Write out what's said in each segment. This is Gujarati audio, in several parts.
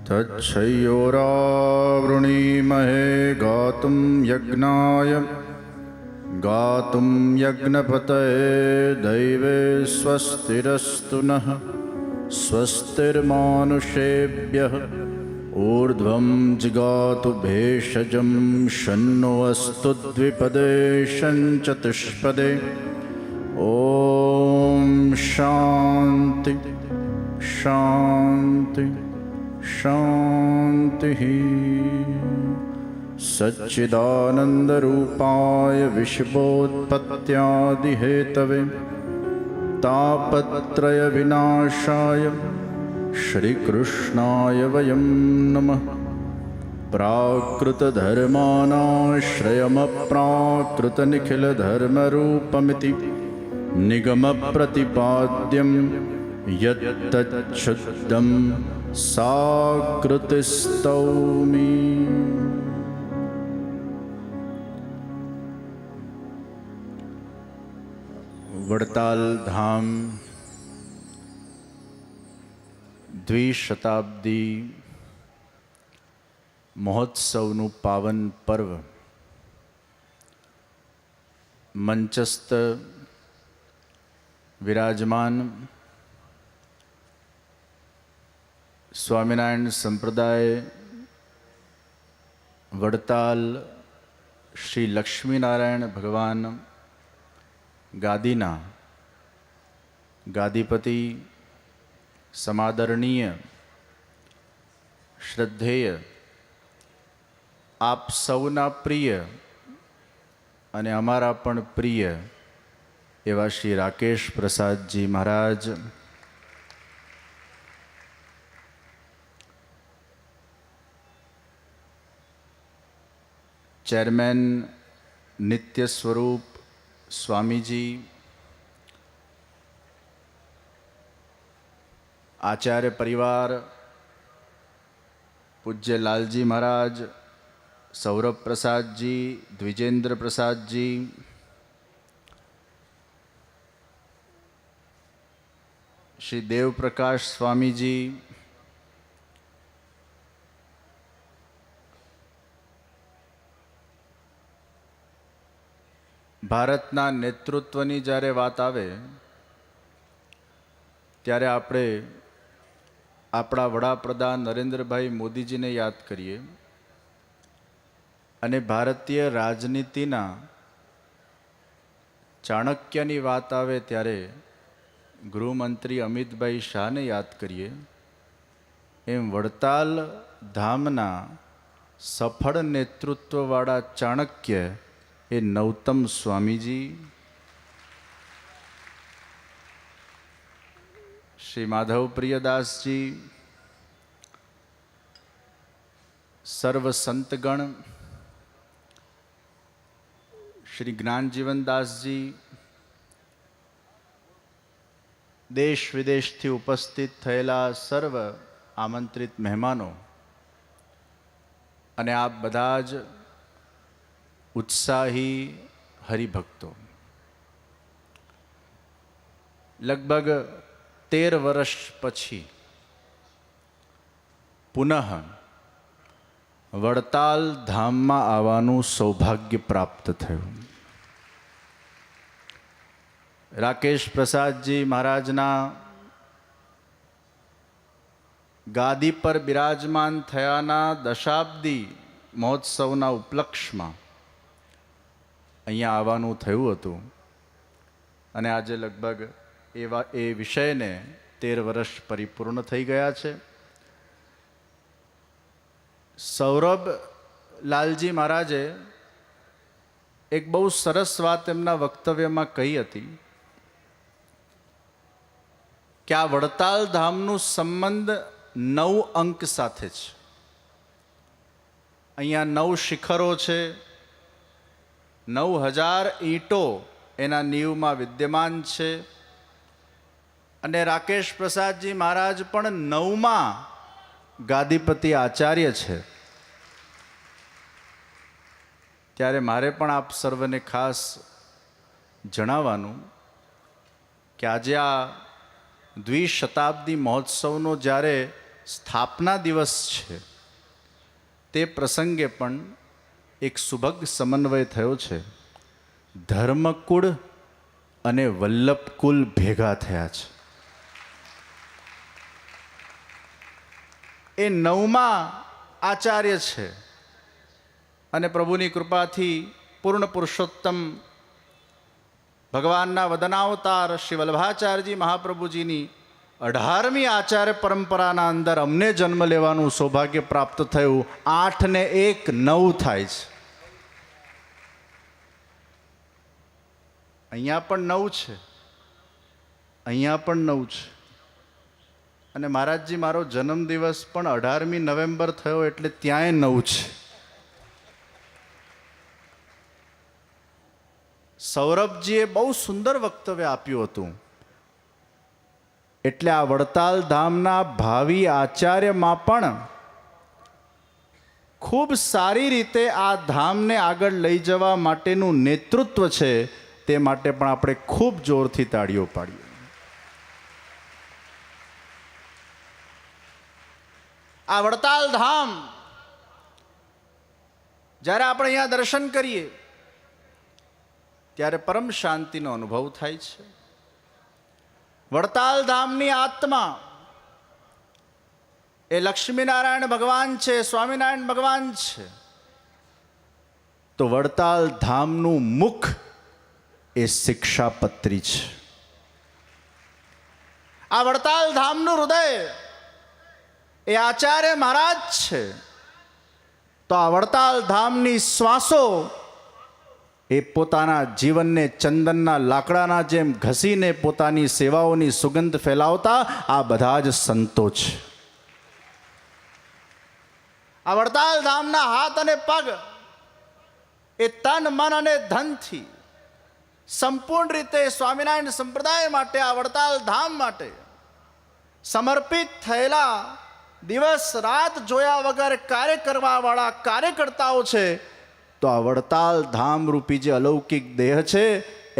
तच्छयोरावृणीमहे गातुं यज्ञाय गातुं यज्ञपतये दैवे स्वस्तिरस्तु नः स्वस्तिर्मानुषेभ्यः ऊर्ध्वं जिगातु भेषजं शन्नो अस्तु द्विपदे चतुष्पदे ॐ शान्ति शान्ति शांति। सच्चिदानंदरूपाय विश्वोत्पत्त्यादिहेतवे तापत्रय विनाशाय श्रीकृष्णाय वयं नमः। प्राकृतधर्मानाश्रयमप्राकृतनिखिलधर्मरूपमिति निगमप्रतिपाद्यं यत्तच्छुद्धं साकृतिस्तौमि। વડતાલ ધામ દ્વિશતાબ્દી મહોત્સવનું પાવન પર્વ મંચસ્થ વિરાજમાન સ્વામિનારાયણ સંપ્રદાય વડતાલ શ્રી લક્ષ્મીનારાયણ ભગવાન ગાદીના ગાદીપતિ સમાદરણીય શ્રદ્ધેય આપ સૌના પ્રિય અને અમારા પણ પ્રિય એવા શ્રી રાકેશ પ્રસાદજી મહારાજ, ચેરમેન નિત્ય સ્વરૂપ સ્વામીજી, આચાર્ય પરિવાર પૂજ્ય લાલજી મહારાજ, સૌરભ પ્રસાદજી, દ્વિજેન્દ્ર પ્રસાદજી, શ્રી દેવપ્રકાશ સ્વામીજી, ભારતના નેતૃત્વની જ્યારે વાત આવે ત્યારે આપણે આપણા વડાપ્રધાન નરેન્દ્રભાઈ મોદીજીને યાદ કરીએ અને ભારતીય રાજનીતિના ચાણક્યની વાત આવે ત્યારે ગૃહમંત્રી અમિતભાઈ શાહને યાદ કરીએ. એમ વડતાલ ધામના સફળ નેતૃત્વવાળા ચાણક્ય એ નૌતમ સ્વામીજી, શ્રી માધવ પ્રિયદાસજી, સર્વ સંતગણ, શ્રી જ્ઞાનજીવનદાસજી, દેશ વિદેશથી ઉપસ્થિત થયેલા સર્વ આમંત્રિત મહેમાનો અને આપ બધા જ ઉત્સાહી હરિભક્તો, લગભગ 13 વર્ષ પછી પુનઃ વડતાલ ધામમાં આવવાનું સૌભાગ્ય પ્રાપ્ત થયું. રાકેશ પ્રસાદજી મહારાજના ગાદી પર બિરાજમાન થયાના દશાબ્દી મહોત્સવના ઉપલક્ષમાં અહીંયા આવવાનું થયું હતું અને આજે લગભગ એ વિષયને 13 વર્ષ પરિપૂર્ણ થઈ ગયા છે. સૌરભ લાલજી મહારાજે એક બહુ સરસ વાત એમના વક્તવ્યમાં કહી હતી કે આ વડતાલ ધામનું સંબંધ 9 અંક સાથે છે. અહીંયા 9 શિખરો છે, 9,000 ઈંટો એના નીવમાં વિદ્યમાન છે. અને રાકેશ પ્રસાદજી મહારાજ પણ 9મા ગાદીપતિ આચાર્ય છે. ત્યારે મારે પણ આપ સર્વને ખાસ જણાવવાનું કે આજે આ દ્વિશતાબ્દી મહોત્સવનો જ્યારે સ્થાપના દિવસ છે તે પ્રસંગે પણ એક સુભગ સમન્વય થયો છે. ધર્મકુળ અને વલ્લભકુલ ભેગા થયા છે. એ 9મા આચાર્ય છે અને પ્રભુની કૃપાથી પૂર્ણ પુરુષોત્તમ ભગવાનના વદનાવતાર શ્રી વલ્લભાચાર્યજી મહાપ્રભુજીની 18મી આચાર્ય પરંપરાના અંદર અમને જન્મ લેવાનું સૌભાગ્ય પ્રાપ્ત થયું. 8 ને 1 9 થાય છે. અહીંયા પણ 9 છે, અહીંયા પણ 9 છે. અને મહારાજજી મારો જન્મદિવસ પણ 18મી નવેમ્બર થયો એટલે ત્યાંય 9 છે. સૌરભજીએ બહુ સુંદર વક્તવ્ય આપ્યું હતું. એટલે આ વડતાલ ધામના ભાવિ આચાર્યમાં પણ ખૂબ સારી રીતે આ ધામને આગળ લઈ જવા માટેનું નેતૃત્વ છે. તે માટે પણ આપણે ખૂબ જોરથી તાળીઓ પાડીએ. આ વડતાલ ધામ જ્યારે આપણે અહીંયા દર્શન કરીએ ત્યારે પરમ શાંતિનો અનુભવ થાય છે. વડતાલ ધામની આત્મા એ લક્ષ્મીનારાયણ ભગવાન છે, સ્વામિનારાયણ ભગવાન છે. તો વડતાલ ધામનું મુખ એ શિક્ષાપત્રી છે. આ વડતાલ ધામનું હૃદય એ આચાર્ય મહારાજ છે. તો આ વડતાલ ધામની શ્વાસો એ પોતાના જીવનને ચંદનના લાકડાના જેમ ઘસીને પોતાની સેવાઓની સુગંધ ફેલાવતા આ બધા જ સંતો છે. આ વડતાલ ધામના હાથ અને પગ એ તન મન અને ધનથી સંપૂર્ણ રીતે સ્વામિનારાયણ સંપ્રદાય માટે, આ વડતાલ ધામ માટે સમર્પિત થયેલા, દિવસ રાત જોયા વગર કાર્ય કરવાવાળા કાર્યકર્તાઓ છે. તો આ વડતાલ ધામ રૂપી જે અલૌકિક દેહ છે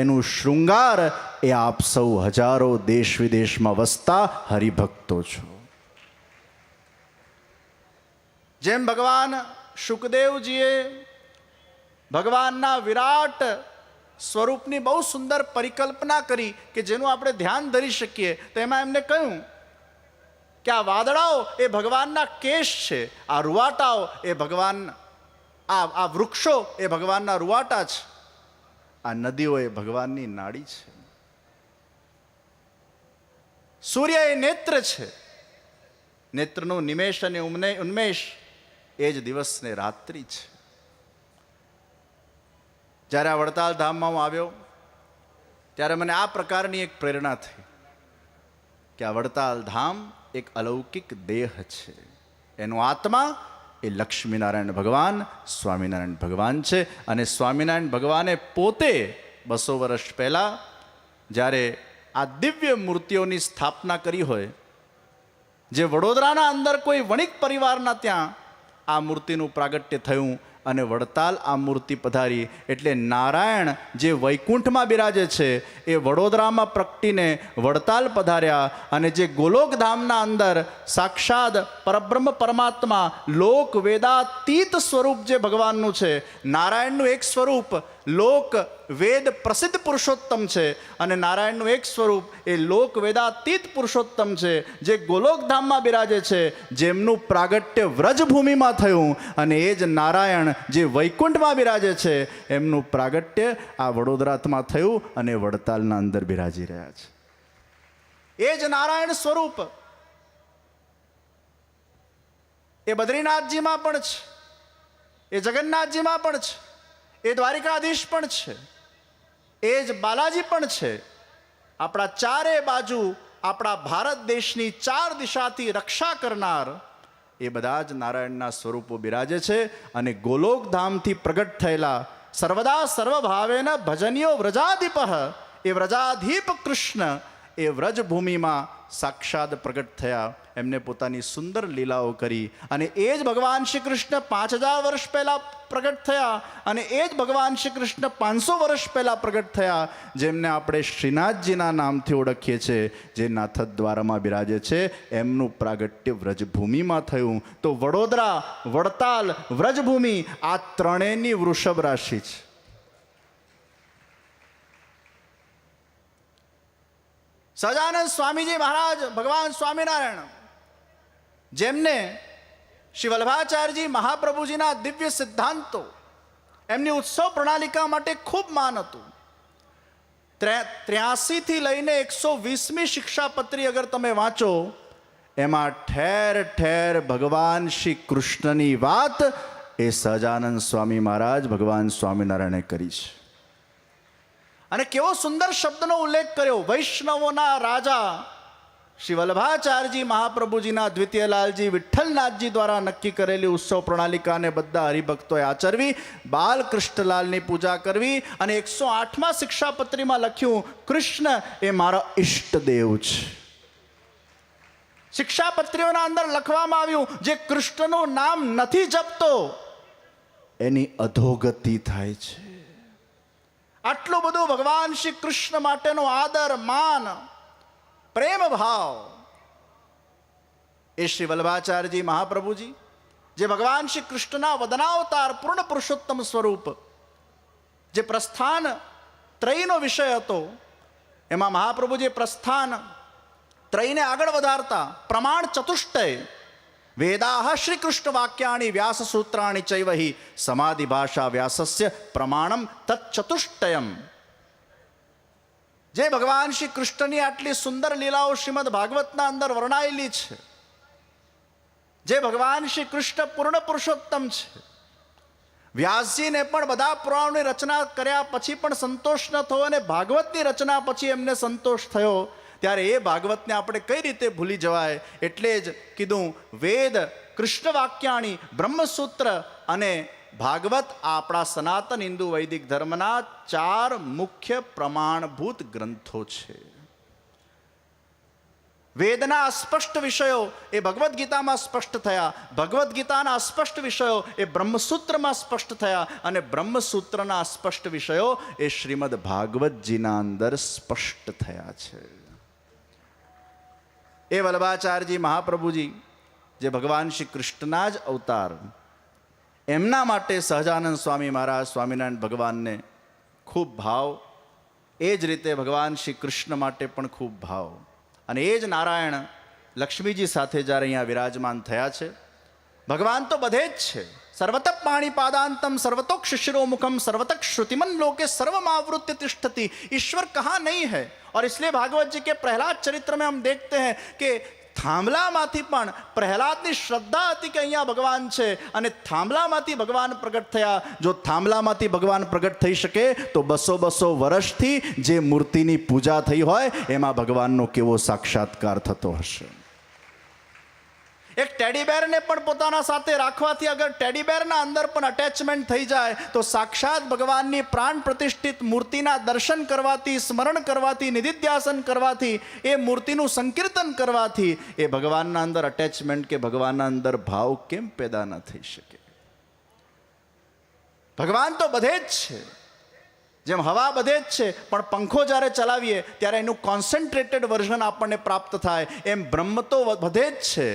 એનું શૃંગાર એ આપ સૌ હજારો દેશ વિદેશમાં વસતા હરિભક્તો છો. જેમ ભગવાન શુકદેવજીએ ભગવાનના વિરાટ સ્વરૂપની બહુ સુંદર પરિકલ્પના કરી કે જેનું આપણે ધ્યાન ધરી શકીએ, તો એમાં એમને કહ્યું કે આ વાદળાઓ એ ભગવાનના કેશ છે, આ રૂવાટાઓ એ ભગવાન, આ વૃક્ષો એ ભગવાનના રૂવાટા છે, આ નદીઓ એ ભગવાનની નાડી છે, સૂર્ય એ નેત્ર છે, નેત્રનું નિમેષ અને ઉન્મેષ એ જ દિવસ ને રાત્રિ છે. જ્યારે આ વડતાલ ધામમાં હું આવ્યો ત્યારે મને આ પ્રકારની એક પ્રેરણા થઈ કે આ વડતાલ ધામ એક અલૌકિક દેહ છે. એનો આત્મા એ લક્ષ્મીનારાયણ ભગવાન, સ્વામિનારાયણ ભગવાન છે. અને સ્વામિનારાયણ ભગવાને પોતે 200 વર્ષ પહેલાં જ્યારે આ દિવ્ય મૂર્તિઓની સ્થાપના કરી હોય, જે વડોદરાના અંદર કોઈ વણિક પરિવારના ત્યાં આ મૂર્તિનું પ્રાગટ્ય થયું અને વડતાલ આ મૂર્તિ પધારી. એટલે નારાયણ જે વૈકુંઠમાં બિરાજે છે એ વડોદરામાં પ્રગટીને વડતાલ પધાર્યા. અને જે ગોલોકધામના અંદર સાક્ષાત પરબ્રહ્મ પરમાત્મા લોક વેદાતીત સ્વરૂપ જે ભગવાનનું છે, નારાયણનું એક સ્વરૂપ લોક વેદ પ્રસિદ્ધ પુરુષોત્તમ છે અને નારાયણનું એક સ્વરૂપ એ લોક વેદાતીત પુરુષોત્તમ છે, જે ગોલોકધામમાં બિરાજે છે, જેમનું પ્રાગટ્ય વ્રજભૂમિમાં થયું. અને એ જ નારાયણ જે વૈકુંઠમાં બિરાજે છે એમનું પ્રાગટ્ય આ વડોદરામાં થયું અને વડતાલના અંદર બિરાજી રહ્યા છે. એ જ નારાયણ સ્વરૂપ એ બદ્રીનાથજીમાં પણ છે, એ જગન્નાથજીમાં પણ છે, એ દ્વારિકાધીશ પણ છે, એ જ બાલાજી પણ છે. આપણા ચારે બાજુ આપણા ભારત દેશની 4 દિશાથી રક્ષા કરનાર એ બધા જ નારાયણના સ્વરૂપો બિરાજે છે. અને ગોલોકધામથી પ્રગટ થયેલા સર્વદા સર્વભાવેન ભજનીયો વ્રજાધિપ, એ વ્રજાધિપ કૃષ્ણ એ વ્રજભૂમિમાં સાક્ષાત પ્રગટ થયા. એમને પોતાની સુંદર લીલાઓ કરી અને એ જ ભગવાન શ્રી કૃષ્ણ 5000 વર્ષ પહેલાં પ્રગટ થયા અને એ જ ભગવાન શ્રી કૃષ્ણ 500 વર્ષ પહેલાં પ્રગટ થયા, જેમને આપણે શ્રીનાથજીના નામથી ઓળખીએ છીએ, જે નાથદ્વારામાં બિરાજે છે. એમનું પ્રાગટ્ય વ્રજભૂમિમાં થયું. તો વડોદરા, વડતાલ, વ્રજભૂમિ આ ત્રણેયની વૃષભ રાશિ છે. સહજાનંદ સ્વામીજી મહારાજ, ભગવાન સ્વામિનારાયણ, જેમને શ્રી વલ્લભાચાર્યજી મહાપ્રભુજીના દિવ્ય સિદ્ધાંતો, એમની ઉત્સવ પ્રણાલિકા માટે ખૂબ માન હતું. 83 થી લઈને 120મી શિક્ષાપત્રી અગર તમે વાંચો, એમાં ઠેર ઠેર ભગવાન શ્રી કૃષ્ણની વાત એ સહજાનંદ સ્વામી મહારાજ ભગવાન સ્વામિનારાયણે કરી છે. અને કેવો સુંદર શબ્દનો ઉલ્લેખ કર્યો. વૈષ્ણવોના રાજા શ્રી વલ્લભાચાર્યજી મહાપ્રભુજીના દ્વિતીયલાલજી વિઠ્ઠલનાથજી દ્વારા નક્કી કરેલી ઉત્સવ પ્રણાલિકાને બધા હરિભક્તોએ આચરવી, બાલકૃષ્ણલાલની પૂજા કરવી. અને 108મા શિક્ષાપત્રીમાં લખ્યું, કૃષ્ણ એ મારા ઈષ્ટદેવ છે. શિક્ષાપત્રીઓના અંદર લખવામાં આવ્યું, જે કૃષ્ણનું નામ નથી જપતો એની અધોગતિ થાય છે. આટલું બધું ભગવાન શ્રી કૃષ્ણ માટેનો આદર, માન, પ્રેમ ભાવ એ શ્રી વલ્લભાચાર્યજી મહાપ્રભુજી, જે ભગવાન શ્રી કૃષ્ણના વદનાવતાર પૂર્ણ પુરુષોત્તમ સ્વરૂપ, જે પ્રસ્થાન ત્રયનો વિષય હતો, એમાં મહાપ્રભુજી પ્રસ્થાન ત્રયને આગળ વધારતા પ્રમાણ ચતુષ્ટય, વેદાહ શ્રી કૃષ્ણ વાક્યાણી વ્યાસ સૂત્રાણી ચૈવહી સમાધિ ભાષા વ્યાસસ્ય પ્રમાણમ તચ્ચતુષ્ટયમ. જે ભગવાન શ્રી કૃષ્ણની આટલી સુંદર લીલાઓ શ્રીમદ ભાગવતના અંદર વર્ણાયેલી છે, જે ભગવાન શ્રી કૃષ્ણ પૂર્ણ પુરુષોત્તમ છે, વ્યાસજીને પણ બધા પુરાણોની રચના કર્યા પછી પણ સંતોષ ન થયો અને ભાગવતની રચના પછી એમને સંતોષ થયો, ત્યારે એ ભાગવતને આપણે કઈ રીતે ભૂલી જવાય? એટલે જ કીધું, વેદ, કૃષ્ણ વાક્યાણી, બ્રહ્મસૂત્ર અને ભાગવત આપણા સનાતન હિન્દુ વૈદિક ધર્મના 4 મુખ્ય પ્રમાણભૂત ગ્રંથો છે. વેદના અસ્પષ્ટ વિષયો એ ભગવદ્ ગીતામાં સ્પષ્ટ થયા, ભગવદ્ ગીતાના અસ્પષ્ટ વિષયો એ બ્રહ્મસૂત્રમાં સ્પષ્ટ થયા અને બ્રહ્મસૂત્રના અસ્પષ્ટ વિષયો એ શ્રીમદ ભાગવતજીના અંદર સ્પષ્ટ થયા છે. એ વલ્લભાચાર્યજી મહાપ્રભુજી, જે ભગવાન શ્રી કૃષ્ણના જ અવતાર, એમના માટે સહજાનંદ સ્વામી મહારાજ સ્વામિનારાયણ ભગવાનને ખૂબ ભાવ, એ જ રીતે ભગવાન શ્રી કૃષ્ણ માટે પણ ખૂબ ભાવ. અને એ જ નારાયણ લક્ષ્મીજી સાથે જ્યારે અહીંયા વિરાજમાન થયા છે. ભગવાન તો બધે જ છે. સર્વતઃ પાણીપાદાંતમ સર્વતોક્ષ શિરોमुखम सर्वतः श्रुतिमन लोके सर्वमावृत्य तिष्ठति. ईश्वर कहाँ नहीं है? और इसलिए भागवत जी के प्रहलाद चरित्र में हम देखते हैं कि થાંભલામાંથી પણ પ્રહલાદની શ્રદ્ધા હતી કે અહીંયા ભગવાન છે અને થાંભલામાંથી ભગવાન પ્રગટ થયા. જો થાંભલામાંથી ભગવાન પ્રગટ થઈ શકે તો 200 વર્ષથી જે મૂર્તિની પૂજા થઈ હોય એમાં ભગવાનનો કેવો સાક્ષાત્કાર થતો હશે. એક ટેડીબેરને પણ પોતાના સાથે રાખવાથી અગર ટેડીબેરના અંદર પણ અટેચમેન્ટ થઈ જાય તો સાક્ષાત ભગવાનની પ્રાણ પ્રતિષ્ઠિત મૂર્તિના દર્શન કરવાથી, સ્મરણ કરવાથી, નિધિધ્યાસન કરવાથી, એ મૂર્તિનું સંકીર્તન કરવાથી એ ભગવાનના અંદર અટેચમેન્ટ કે ભગવાનના અંદર ભાવ કેમ પેદા ન થઈ શકે? ભગવાન તો બધે જ છે. જેમ હવા બધે જ છે, પણ પંખો જ્યારે ચલાવીએ ત્યારે એનું કોન્સન્ટ્રેટેડ વર્ઝન આપણને પ્રાપ્ત થાય. એમ બ્રહ્મ તો બધે જ છે,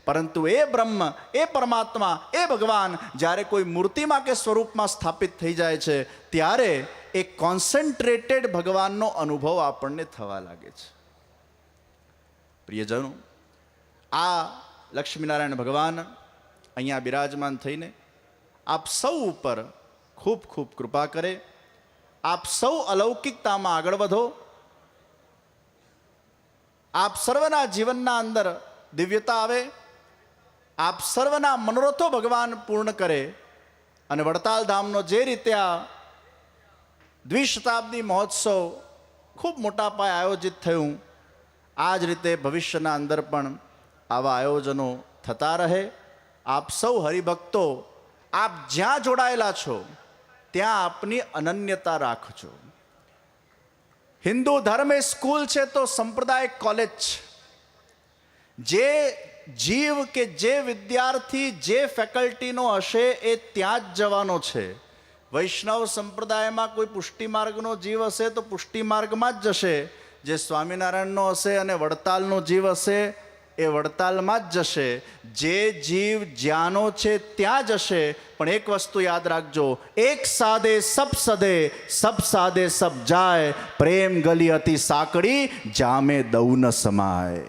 પરંતુ એ બ્રહ્મ, એ પરમાત્મા, એ ભગવાન જ્યારે કોઈ મૂર્તિમાં કે સ્વરૂપમાં સ્થાપિત થઈ જાય છે ત્યારે એ કોન્સન્ટ્રેટેડ ભગવાનનો અનુભવ આપણને થવા લાગે છે. પ્રિયજનો, આ લક્ષ્મીનારાયણ ભગવાન અહીંયા બિરાજમાન થઈને આપ સૌ ઉપર ખૂબ ખૂબ કૃપા કરે. આપ સૌ અલૌકિકતામાં આગળ વધો. આપ સર્વના જીવનના અંદર દિવ્યતા આવે. આપ સર્વના મનોરથો ભગવાન પૂર્ણ કરે. અને વડતાલ ધામનો જે રીતે આ દ્વિશતાબ્દી મહોત્સવ ખૂબ મોટા પાયે આયોજિત થયું, આ જ રીતે ભવિષ્યના અંદર પણ આવા આયોજનો થતા રહે. આપ સૌ હરિભક્તો, આપ જ્યાં જોડાયેલા છો ત્યાં આપની અનન્યતા રાખજો. હિન્દુ ધર્મ એ સ્કૂલ છે તો સંપ્રદાય કોલેજ છે. જે જીવ કે જે વિદ્યાર્થી જે ફેકલ્ટીનો હશે એ ત્યાં જ જવાનો છે. વૈષ્ણવ સંપ્રદાયમાં કોઈ પુષ્ટિ માર્ગનો જીવ હશે તો પુષ્ટિ માર્ગમાં જ જશે. જે સ્વામિનારાયણનો હશે અને વડતાલનો જીવ હશે એ વડતાલમાં જ જશે. જે જીવ જ્યાંનો છે ત્યાં જશે. પણ એક વસ્તુ યાદ રાખજો, એક સાદે સબ સદે, સબ સાદે સબ જાય, પ્રેમ ગલી અતિ સાંકડી, જામે દઉ ન સમાય.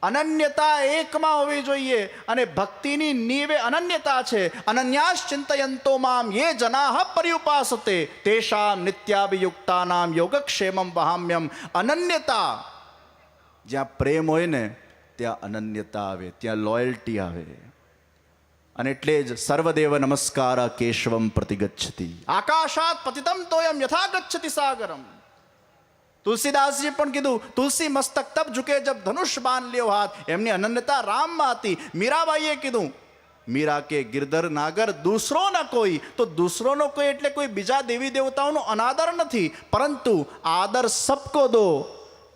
અનન્યતા એકમાં હોવી જોઈએ અને ભક્તિની નીવે અનન્યતા છે. અનન્યાસ ચિંતયંતો મામ યે જનાઃ પર્યુપાસતે તેષામ નિત્યાભિયુક્તાનામ યોગક્ષેમમ વહામ્યમ. અનન્યતા, જ્યાં પ્રેમ હોય ને ત્યાં અનન્યતા આવે, ત્યાં લોયલ્ટી આવે. અને એટલે જ સર્વદેવ નમસ્કાર કેશવમ પ્રતિગચ્છતિ, આકાશાત પતિતમ તોયમ યથા ગચ્છતિ સાગરમ. તુલસીદાસજી પણ કીધું, તુલસી મસ્તક તબ ઝુકે જબ ધનુષ બાન લ્યો હાથ. એમની અનન્યતા રામમાં હતી. મીરાબાઈએ કીધું, મીરા કે ગિરધર નાગર દૂસરો ન કોઈ. તો દૂસરોનો કોઈ એટલે કોઈ બીજા દેવી દેવતાઓનો અનાદર નથી, પરંતુ આદર સબકો દો,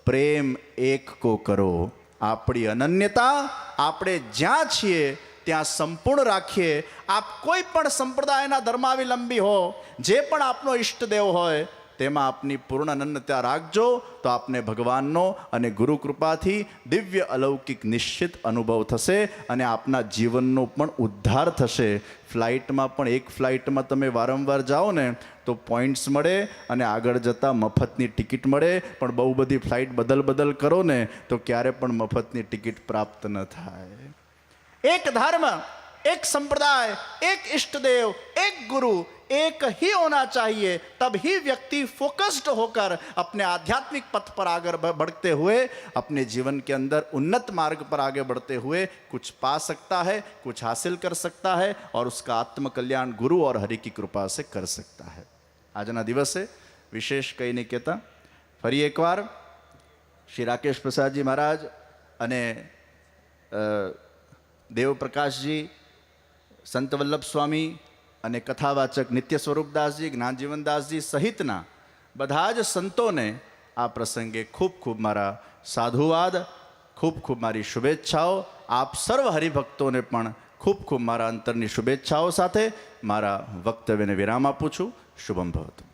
પ્રેમ એક કો કરો. આપણી અનન્યતા આપણે જ્યાં છીએ ત્યાં સંપૂર્ણ રાખીએ. આપ કોઈ પણ સંપ્રદાયના ધર્માવલંબી હો, જે પણ આપનો ઈષ્ટદેવ હોય, તેમાં આપની પૂર્ણ અનન્યતા રાખજો. તો આપને ભગવાનનો અને ગુરુ કૃપાથી દિવ્ય અલૌકિક નિશ્ચિત અનુભવ થશે અને આપના જીવનનો પણ ઉદ્ધાર થશે. ફ્લાઇટમાં પણ એક ફ્લાઇટમાં તમે વારંવાર જાઓ ને તો પોઈન્ટ્સ મળે અને આગળ જતાં મફતની ટિકિટ મળે. પણ બહુ બધી ફ્લાઇટ બદલ કરો ને તો ક્યારે પણ મફતની ટિકિટ પ્રાપ્ત ન થાય. એક ધર્મ, एक संप्रदाय, एक इष्ट देव, एक गुरु, एक ही होना चाहिए. तब ही व्यक्ति फोकस्ड होकर अपने आध्यात्मिक पथ पर आगे बढ़ते हुए अपने जीवन के अंदर उन्नत मार्ग पर आगे बढ़ते हुए कुछ पा सकता है, कुछ हासिल कर सकता है और उसका आत्मकल्याण गुरु और हरि की कृपा से कर सकता है. આજના દિવસે વિશેષ કંઈ નહીં કહેતા, ફરી એકવાર શ્રી રાકેશ પ્રસાદજી મહારાજ અને દેવપ્રકાશજી, સંત વલ્લભ સ્વામી અને કથાવાચક નિત્ય સ્વરૂપદાસજી, જ્ઞાનજીવનદાસજી સહિતના બધા જ સંતોને આ પ્રસંગે ખૂબ ખૂબ મારા સાધુવાદ, ખૂબ ખૂબ મારી શુભેચ્છાઓ. આપ સર્વ હરિભક્તોને પણ ખૂબ ખૂબ મારા અંતરની શુભેચ્છાઓ સાથે મારા વક્તવ્યને વિરામ આપું છું. શુભમ ભવતુ.